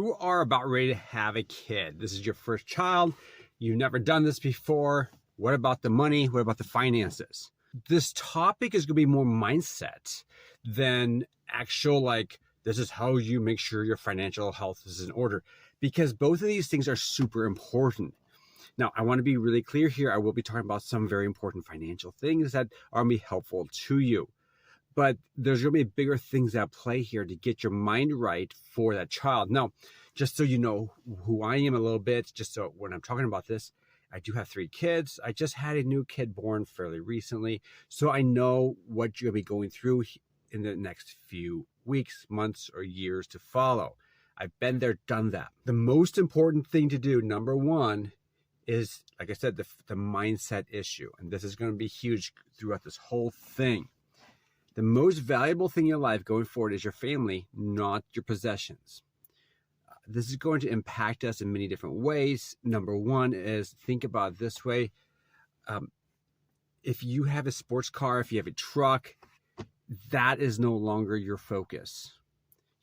you are about ready to have a kid. This is your first child. You've never done this before. What about the money? What about the finances? This topic is going to be more mindset than actual, like, this is how you make sure your financial health is in order, because both of these things are super important. Now, I want to be really clear here. I will be talking about some very important financial things that are going to be helpful to you. But there's going to be bigger things at play here to get your mind right for that child. Now, just so you know who I am a little bit, just so when I'm talking about this, I do have 3 kids. I just had a new kid born fairly recently. So I know what you're going to be going through in the next few weeks, months, or years to follow. I've been there, done that. The most important thing to do, number one, is, like I said, the mindset issue. And this is going to be huge throughout this whole thing. The most valuable thing in your life going forward is your family, not your possessions. This is going to impact us in many different ways. Number one is, think about it this way. If you have a sports car, if you have a truck, that is no longer your focus.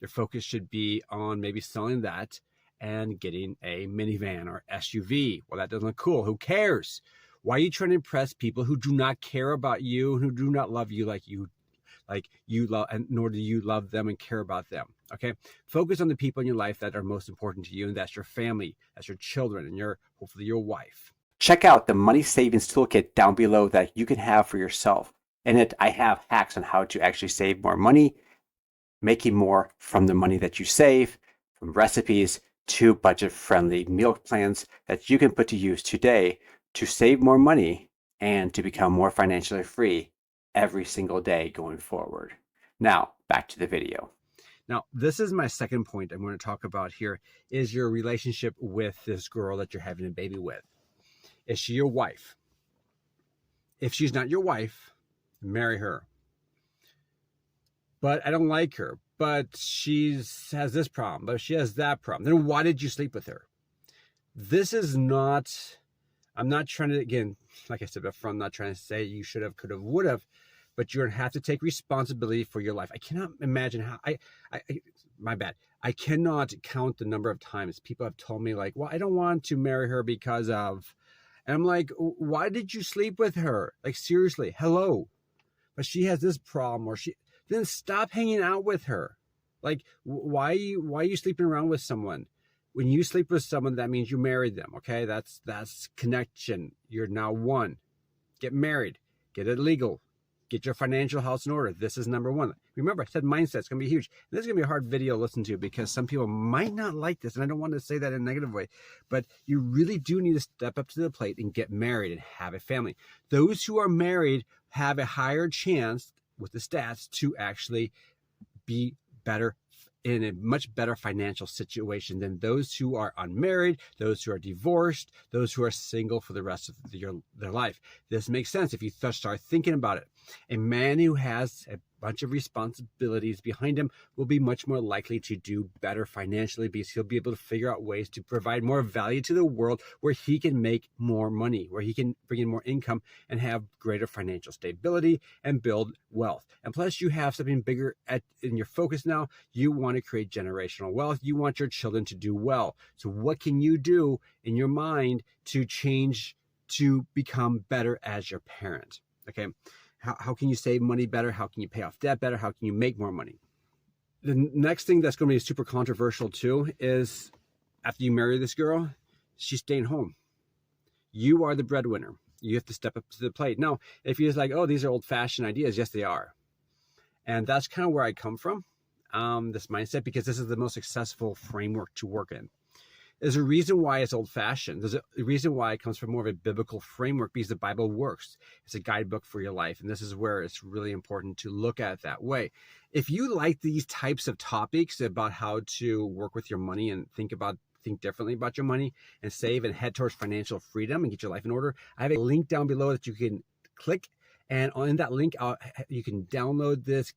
Your focus should be on maybe selling that and getting a minivan or SUV. Well, that doesn't look cool. Who cares? Why are you trying to impress people who do not care about you and who do not love you like you love, and nor do you love them and care about them? Okay, focus on the people in your life that are most important to you, and that's your family, that's your children, and hopefully your wife. Check out the money savings toolkit down below that you can have for yourself. In it, I have hacks on how to actually save more money, making more from the money that you save, from recipes to budget-friendly meal plans that you can put to use today to save more money and to become more financially free every single day going forward. Now, back to the video. Now, this is my second point I'm going to talk about here, is your relationship with this girl that you're having a baby with. Is she your wife? If she's not your wife, marry her. But I don't like her, but she has this problem, but she has that problem. Then why did you sleep with her? This is not, I'm not trying to, again, like I said before, I'm not trying to say you should have, could have, would have, but you're going to have to take responsibility for your life. I cannot imagine how, my bad. I cannot count the number of times people have told me, like, well, I don't want to marry her because of, and I'm like, why did you sleep with her? Like, seriously, hello. But she has this problem, or then stop hanging out with her. Like, why are you sleeping around with someone? When you sleep with someone, that means you married them, okay? That's connection. You're now one. Get married. Get it legal. Get your financial house in order. This is number one. Remember, I said mindset's going to be huge. And this is going to be a hard video to listen to because some people might not like this, and I don't want to say that in a negative way, but you really do need to step up to the plate and get married and have a family. Those who are married have a higher chance with the stats to actually be better, in a much better financial situation than those who are unmarried, those who are divorced, those who are single for the rest of their life. This makes sense if you start thinking about it. A man who has a bunch of responsibilities behind him will be much more likely to do better financially because he'll be able to figure out ways to provide more value to the world where he can make more money, where he can bring in more income and have greater financial stability and build wealth. And plus, you have something bigger in your focus now. You want to create generational wealth. You want your children to do well. So what can you do in your mind to change, to become better as your parent? Okay. How can you save money better? How can you pay off debt better? How can you make more money? The next thing that's going to be super controversial too is, after you marry this girl, she's staying home. You are the breadwinner. You have to step up to the plate. Now, if you're like, oh, these are old-fashioned ideas, yes, they are. And that's kind of where I come from, this mindset, because this is the most successful framework to work in. There's a reason why it's old-fashioned. There's a reason why it comes from more of a biblical framework, because the Bible works. It's a guidebook for your life, and this is where it's really important to look at it that way. If you like these types of topics about how to work with your money and think differently about your money and save and head towards financial freedom and get your life in order, I have a link down below that you can click, and in that link, you can download this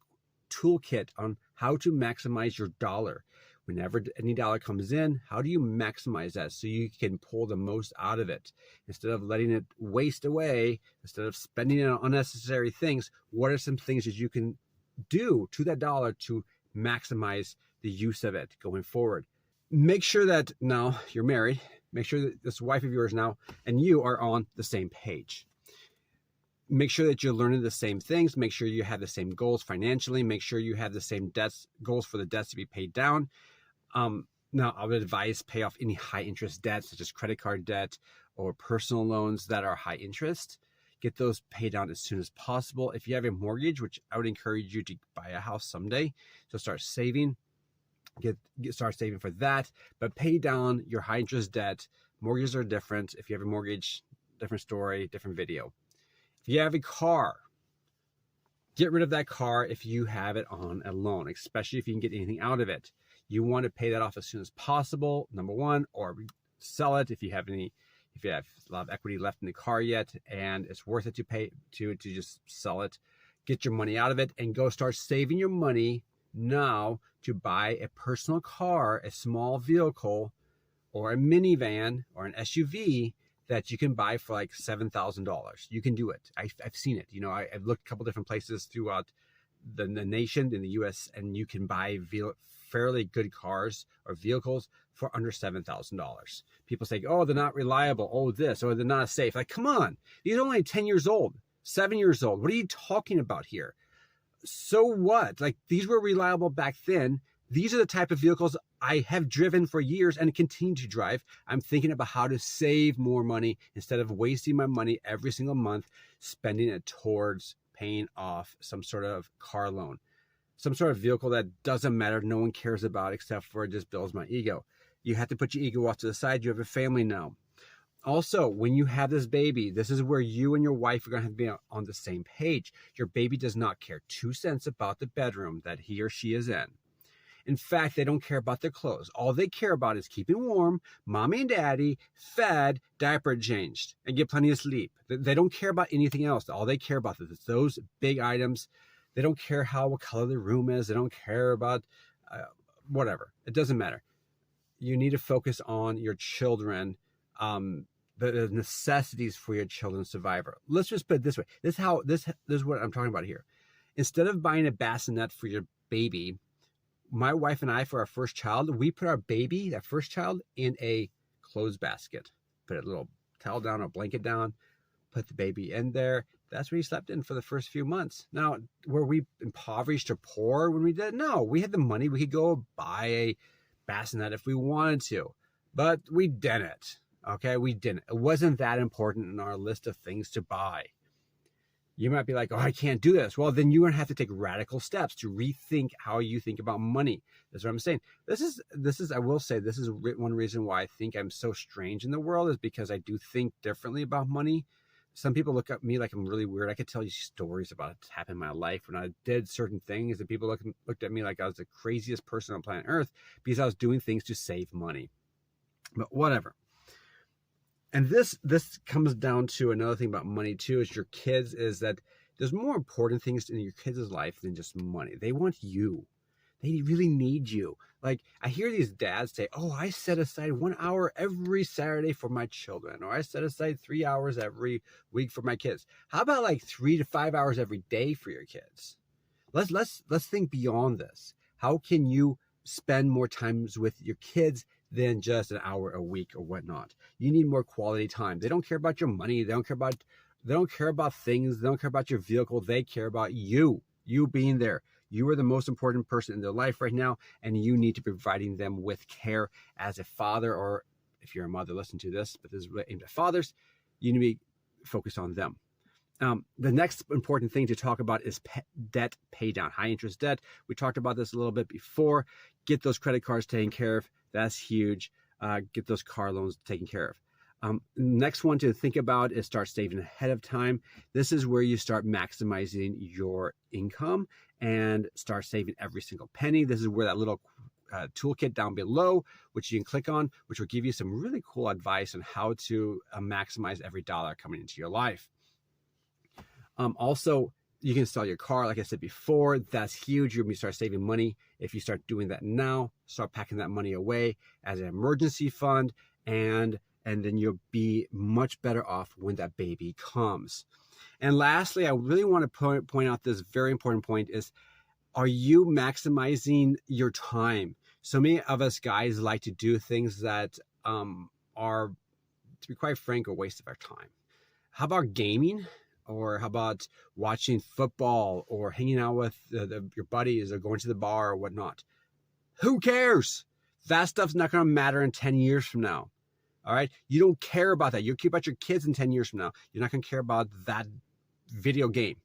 toolkit on how to maximize your dollar. Whenever any dollar comes in, how do you maximize that so you can pull the most out of it? Instead of letting it waste away, instead of spending it on unnecessary things, what are some things that you can do to that dollar to maximize the use of it going forward? Make sure that now you're married. Make sure that this wife of yours now and you are on the same page. Make sure that you're learning the same things. Make sure you have the same goals financially. Make sure you have the same goals for the debts to be paid down. Now, I would advise pay off any high interest debts, such as credit card debt or personal loans that are high interest. Get those paid down as soon as possible. If you have a mortgage, which I would encourage you to buy a house someday, so start saving. Start saving for that, but pay down your high interest debt. Mortgages are different. If you have a mortgage, different story, different video. If you have a car, get rid of that car if you have it on a loan, especially if you can get anything out of it. You want to pay that off as soon as possible, number one, or sell it if you have a lot of equity left in the car yet and it's worth it to just sell it. Get your money out of it and go start saving your money now to buy a personal car, a small vehicle, or a minivan or an SUV that you can buy for like $7,000. You can do it. I've seen it. I've looked a couple different places throughout the nation in the US, and you can buy fairly good cars or vehicles for under $7,000. People say, oh, they're not reliable. Oh, this, or they're not safe. Like, come on. These are only 10 years old, 7 years old. What are you talking about here? So what? Like, these were reliable back then. These are the type of vehicles I have driven for years and continue to drive. I'm thinking about how to save more money instead of wasting my money every single month, spending it towards paying off some sort of car loan, some sort of vehicle that doesn't matter, no one cares about except for it just builds my ego. You have to put your ego off to the side. You have a family now. Also, when you have this baby, this is where you and your wife are going to have to be on the same page. Your baby does not care 2 cents about the bedroom that he or she is in. In fact, they don't care about their clothes. All they care about is keeping warm, mommy and daddy, fed, diaper changed, and get plenty of sleep. They don't care about anything else. All they care about is those big items. They don't care what color the room is. They don't care about whatever. It doesn't matter. You need to focus on your children, the necessities for your children's survival. Let's just put it this way. This is what I'm talking about here. Instead of buying a bassinet for your baby, my wife and I, for our first child, we put our baby, that first child, in a clothes basket. Put a little towel down, a blanket down, put the baby in there. That's what he slept in for the first few months. Now, were we impoverished or poor when we did it? No, we had the money. We could go buy a bassinet if we wanted to, but we didn't. Okay, we didn't. It wasn't that important in our list of things to buy. You might be like, oh, I can't do this. Well, then you're going to have to take radical steps to rethink how you think about money. That's what I'm saying. This is, I will say, this is one reason why I think I'm so strange in the world, is because I do think differently about money. Some people look at me like I'm really weird. I could tell you stories about what happened in my life when I did certain things, and people looked at me like I was the craziest person on planet Earth because I was doing things to save money. But whatever. And this comes down to another thing about money too, is your kids, is that there's more important things in your kids' life than just money. They want you. They really need you. Like, I hear these dads say, oh, I set aside 1 hour every Saturday for my children, or I set aside 3 hours every week for my kids. How about like 3 to 5 hours every day for your kids? Let's think beyond this. How can you spend more times with your kids than just an hour a week or whatnot? You need more quality time. They don't care about your money. They don't care about things. They don't care about your vehicle. They care about you being there. You are the most important person in their life right now, and you need to be providing them with care as a father, or if you're a mother, listen to this, but this is aimed at fathers. You need to be focused on them. The next important thing to talk about is debt pay down, high interest debt. We talked about this a little bit before. Get those credit cards taken care of. That's huge. Get those car loans taken care of. Next one to think about is start saving ahead of time. This is where you start maximizing your income and start saving every single penny. This is where that little toolkit down below, which you can click on, which will give you some really cool advice on how to maximize every dollar coming into your life. Also, you can sell your car. Like I said before, that's huge. You're going to start saving money. If you start doing that now, start packing that money away as an emergency fund, and then you'll be much better off when that baby comes. And lastly, I really want to point out this very important point is, are you maximizing your time? So many of us guys like to do things that are, to be quite frank, a waste of our time. How about gaming? Or how about watching football or hanging out with your buddies or going to the bar or whatnot? Who cares? That stuff's not going to matter in 10 years from now. All right. You don't care about that. You'll care about your kids in 10 years from now. You're not going to care about that video game.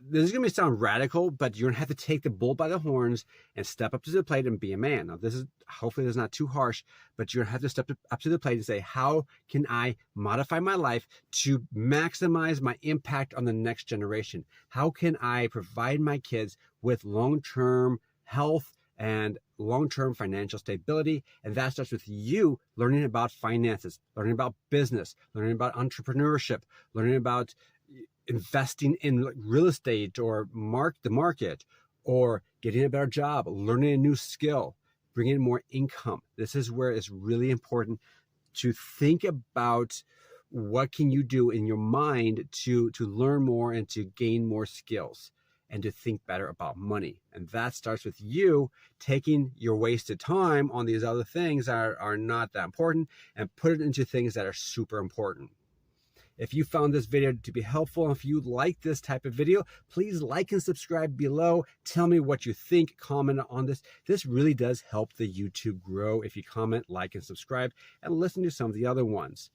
This is going to sound radical, but you're going to have to take the bull by the horns and step up to the plate and be a man. Now, this is hopefully this is not too harsh, but you're going to have to step up to the plate and say, how can I modify my life to maximize my impact on the next generation? How can I provide my kids with long-term health and long-term financial stability? And that starts with you learning about finances, learning about business, learning about entrepreneurship, learning about investing in real estate or the market, or getting a better job, learning a new skill, bringing in more income. This is where it's really important to think about what can you do in your mind to learn more and to gain more skills and to think better about money. And that starts with you taking your wasted time on these other things that are not that important and put it into things that are super important. If you found this video to be helpful, and if you like this type of video, please like and subscribe below. Tell me what you think, comment on this. This really does help the YouTube grow if you comment, like, and subscribe, and listen to some of the other ones.